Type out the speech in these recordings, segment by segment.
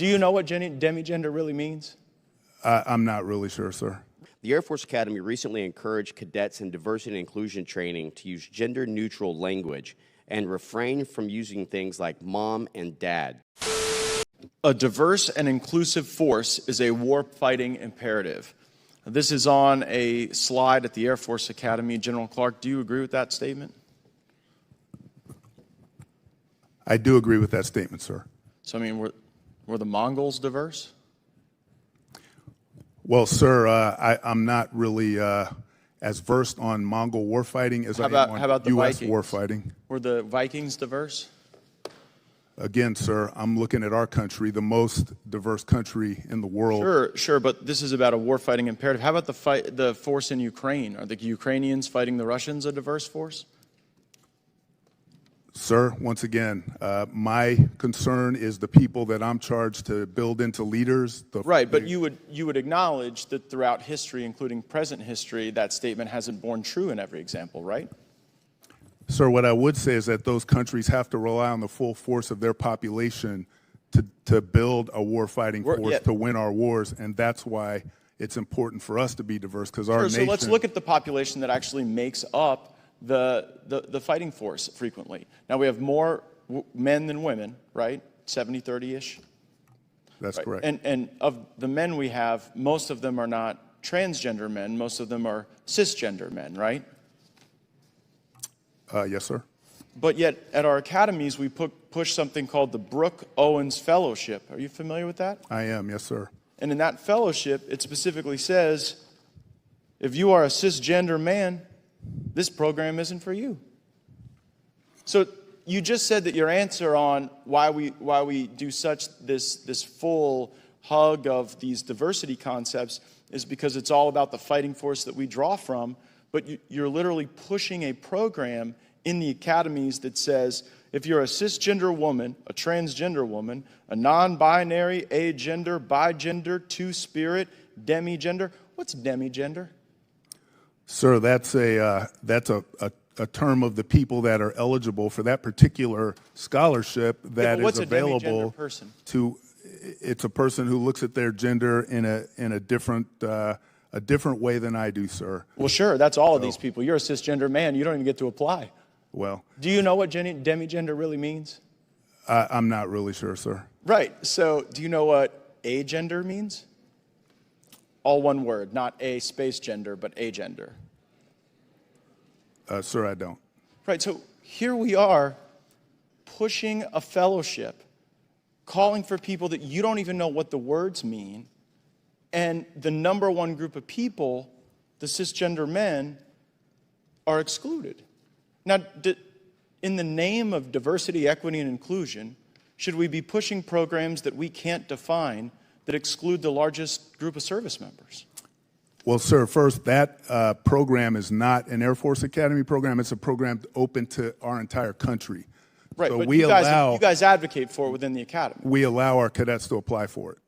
Do you know what demigender really means? I'm not really sure, sir. The Air Force Academy recently encouraged cadets in diversity and inclusion training to use gender-neutral language and refrain from using things like mom and dad. A diverse and inclusive force is a war-fighting imperative. This is on a slide at the Air Force Academy. General Clark, do you agree with that statement? I do agree with that statement, sir. So, I mean, were the Mongols diverse? Well, sir, I'm not really as versed on Mongol warfighting as I am on U.S. warfighting. Were the Vikings diverse? Again, sir, I'm looking at our country, the most diverse country in the world. Sure, but this is about a warfighting imperative. How about the force in Ukraine? Are the Ukrainians fighting the Russians a diverse force? Sir, once again, my concern is the people that I'm charged to build into leaders. Right, but you would acknowledge that throughout history, including present history, that statement hasn't borne true in every example, right? Sir, what I would say is that those countries have to rely on the full force of their population to build a war-fighting force to win our wars, and that's why it's important for us to be diverse, because our nation... So let's look at the population that actually makes up the fighting force frequently. Now, we have more men than women, right? 70-30-ish? That's right. correct. And of the men we have, most of them are not transgender men. Most of them are cisgender men, right? Yes, sir. But yet, at our academies, we push something called the Brooke Owens Fellowship. Are you familiar with that? I am, yes, sir. And in that fellowship, it specifically says, if you are a cisgender man, this program isn't for you. So you just said that your answer on why we do this full hug of these diversity concepts is because it's all about the fighting force that we draw from. But you're literally pushing a program in the academies that says, if you're a cisgender woman, a transgender woman, a non-binary, agender, bigender, two-spirit, demigender. What's demigender? Sir, that's a term of the people that are eligible for that particular scholarship that is available to. It's a person who looks at their gender in a different way than I do, sir. Well, sure, that's all of these people. You're a cisgender man. You don't even get to apply. Well. Do you know what demigender really means? I'm not really sure, sir. Right. So do you know what agender means? All one word, not a space gender, but agender. Sir, I don't. Right. So here we are pushing a fellowship, calling for people that you don't even know what the words mean. And the number one group of people, the cisgender men, are excluded. Now, in the name of diversity, equity, and inclusion, should we be pushing programs that we can't define that exclude the largest group of service members? Well, sir, first, that program is not an Air Force Academy program. It's a program open to our entire country. Right, so but you guys advocate for it within the academy. We allow our cadets to apply for it.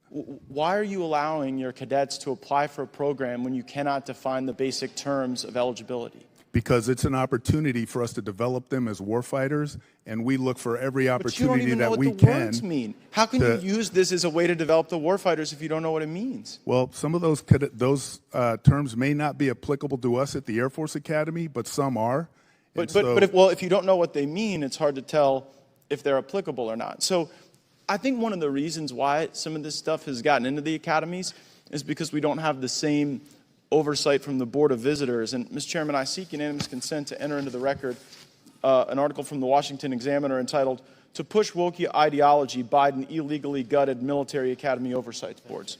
Why are you allowing your cadets to apply for a program when you cannot define the basic terms of eligibility? Because it's an opportunity for us to develop them as warfighters, and we look for every opportunity that we can. But you don't even know what the words mean. How can you use this as a way to develop the warfighters if you don't know what it means? Well, some of those terms may not be applicable to us at the Air Force Academy, but some are. But if you don't know what they mean, it's hard to tell if they're applicable or not. So I think one of the reasons why some of this stuff has gotten into the academies is because we don't have the same oversight from the Board of Visitors. And, Mr. Chairman, I seek unanimous consent to enter into the record an article from the Washington Examiner entitled, "To Push Woke Ideology, Biden Illegally Gutted Military Academy Oversight Boards."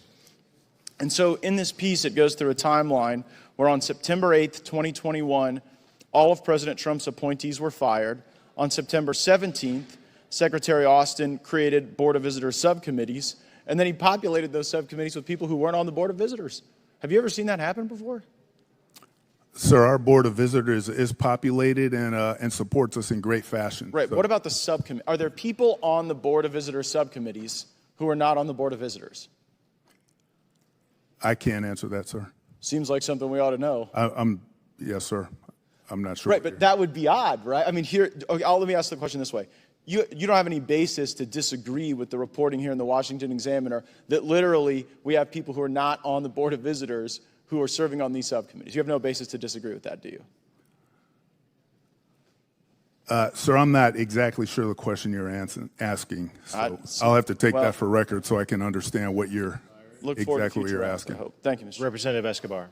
And so in this piece, it goes through a timeline where on September 8th, 2021, all of President Trump's appointees were fired. On September 17th, Secretary Austin created Board of Visitors subcommittees, and then he populated those subcommittees with people who weren't on the Board of Visitors. Have you ever seen that happen before? Sir, our Board of Visitors is populated and supports us in great fashion. Right. So. What about the subcommittee? Are there people on the Board of Visitors subcommittees who are not on the Board of Visitors? I can't answer that, sir. Seems like something we ought to know. Yes, sir. I'm not sure. Right, but that would be odd, right? I mean, let me ask the question this way. you don't have any basis to disagree with the reporting here in the Washington Examiner that literally we have people who are not on the Board of Visitors who are serving on these subcommittees. You have no basis to disagree with that, do you? Sir, I'm not exactly sure the question you're asking, so I'll have to take that for record so I can understand what you're asking. Thank you, Mr. Representative Escobar.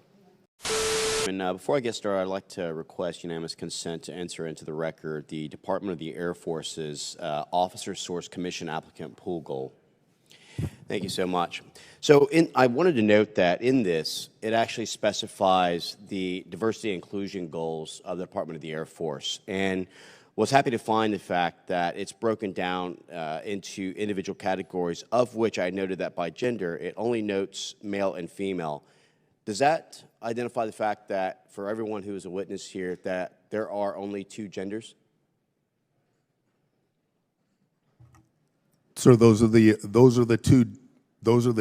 And before I get started, I'd like to request unanimous consent to enter into the record the Department of the Air Force's Officer Source Commission applicant pool goal. Thank you so much. So I wanted to note that in this, it actually specifies the diversity and inclusion goals of the Department of the Air Force. And was happy to find the fact that it's broken down into individual categories, of which I noted that by gender, it only notes male and female. Does that identify the fact that for everyone who is a witness here that there are only 2 genders? So those are the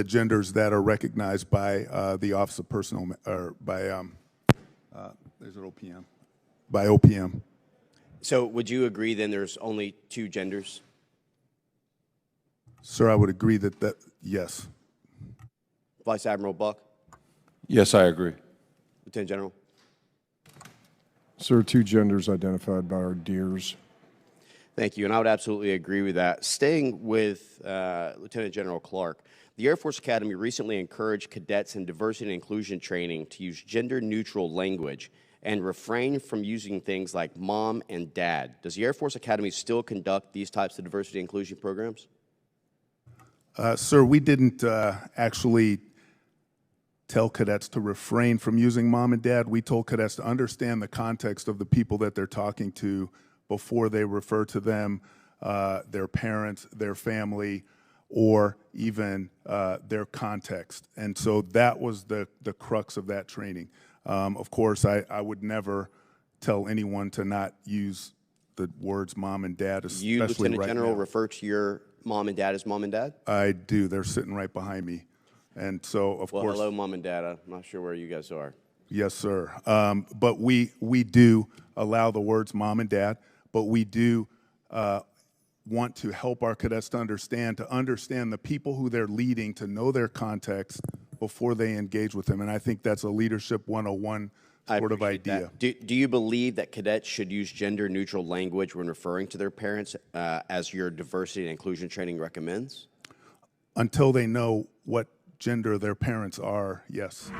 genders that are recognized by the Office of Personnel or by there's an OPM by OPM. So would you agree then there's only 2 genders? Sir, I would agree that yes. Vice Admiral Buck? Yes, I agree. Lieutenant General? Sir, 2 genders identified by our DEERS. Thank you, and I would absolutely agree with that. Staying with Lieutenant General Clark, the Air Force Academy recently encouraged cadets in diversity and inclusion training to use gender-neutral language and refrain from using things like mom and dad. Does the Air Force Academy still conduct these types of diversity and inclusion programs? Sir, we didn't actually tell cadets to refrain from using mom and dad. We told cadets to understand the context of the people that they're talking to before they refer to them, their parents, their family, or even their context. And so that was the crux of that training. Of course, I would never tell anyone to not use the words mom and dad, especially you, Lieutenant right General, now. refer to your mom and dad as mom and dad? I do. They're sitting right behind me. And so, of course. Hello, mom and dad. I'm not sure where you guys are. Yes, sir. But we do allow the words mom and dad, but we do want to help our cadets to understand the people who they're leading, to know their context before they engage with them. And I think that's a leadership 101 sort of idea. Do you believe that cadets should use gender-neutral language when referring to their parents as your diversity and inclusion training recommends? Until they know what gender their parents are, yes.